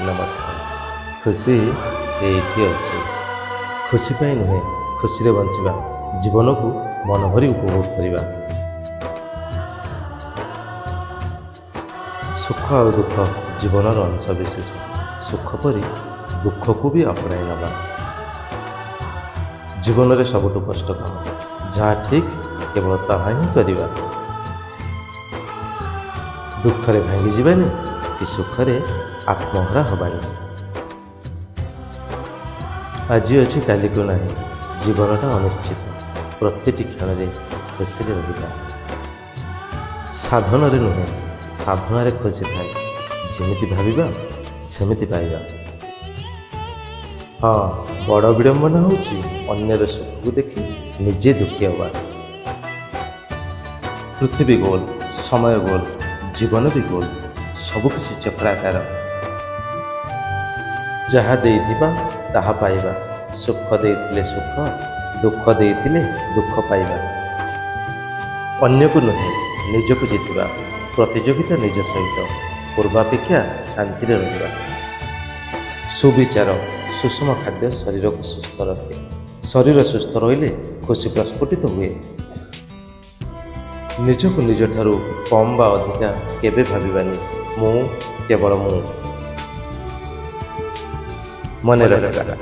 ନମସ୍କାର। ଖୁସି ଏଇଠି ଅଛି। ଖୁସି ପାଇଁ ନୁହେଁ, ଖୁସିରେ ବଞ୍ଚିବା, ଜୀବନକୁ ମନ ଭରି ଉପଭୋଗ କରିବା। ସୁଖ ଆଉ ଦୁଃଖ ଜୀବନର ଅଂଶବିଶେଷ। ସୁଖ ପରି ଦୁଃଖକୁ ବି ଆପଣାଇ ନେବା। ଜୀବନରେ ସବୁଠୁ କଷ୍ଟ କାମ, ଯାହା ଠିକ୍ କେବଳ ତାହା ହିଁ କରିବା। ଦୁଃଖରେ ଭାଙ୍ଗି ଯିବାନି କି ସୁଖରେ ଆତ୍ମହରା ହେବାନି। ଆଜି ଅଛି କାଲିକୁ ନାହିଁ, ଜୀବନଟା ଅନିଶ୍ଚିତ। ପ୍ରତିଟି କ୍ଷଣରେ ଖୁସିରେ ରହିବା। ସାଧନରେ ନୁହେଁ, ସାଧନାରେ ଖୁସି ଥାଏ। ଯେମିତି ଭାବିବା ସେମିତି ପାଇବା। ହଁ, ବଡ଼ ବିଡ଼ମ୍ବନା ହେଉଛି ଅନ୍ୟର ସୁଖକୁ ଦେଖି ନିଜେ ଦୁଃଖୀ ହେବା। ପୃଥିବୀ ଗୋଲ, ସମୟ ଗୋଲ, ଜୀବନ ବି ଗୋଲ, ସବୁକିଛି ଚକ୍ରାକାର। ଯାହା ଦେଇଥିବା ତାହା ପାଇବା। ସୁଖ ଦେଇଥିଲେ ସୁଖ, ଦୁଃଖ ଦେଇଥିଲେ ଦୁଃଖ ପାଇବା। ଅନ୍ୟକୁ ନୁହେଁ, ନିଜକୁ ଜିତିବା। ପ୍ରତିଯୋଗିତା ନିଜ ସହିତ, ପୂର୍ବାପେକ୍ଷା ଶାନ୍ତିରେ ରହିବା। ସୁବିଚାର, ସୁଷମ ଖାଦ୍ୟ ଶରୀରକୁ ସୁସ୍ଥ ରଖେ। ଶରୀର ସୁସ୍ଥ ରହିଲେ ଖୁସି ପ୍ରସ୍ଫୁଟିତ ହୁଏ। ନିଜକୁ ନିଜଠାରୁ କମ୍ ବା ଅଧିକା କେବେ ଭାବିବାନି। ମୁଁ କେବଳ ମୁଁ। ମନେ ରଖିବା,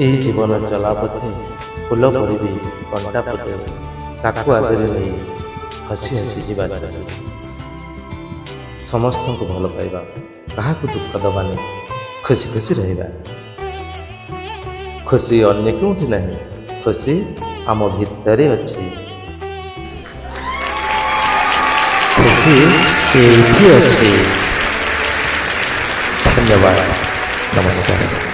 ଏହି ଜୀବନ ଚଲାପଥେ ଫୁଲ ଭରିବି କଣ୍ଟା ପଟେ, ତାକୁ ଆଗରେ ନେଇ ହସି ହସି ଯିବା ଚାଲି। ସମସ୍ତଙ୍କୁ ଭଲ ପାଇବା, କାହାକୁ ଦୁଃଖ ଦେବାନି, ଖୁସି ଖୁସି ରହିବା। ଖୁସି ଅନ୍ୟ କେଉଁଠି ନାହିଁ, ଖୁସି ଆମ ଭିତରେ ଅଛି। ଖୁସି ଏଇଠି ଅଛି। ଧନ୍ୟବାଦ, ନମସ୍କାର।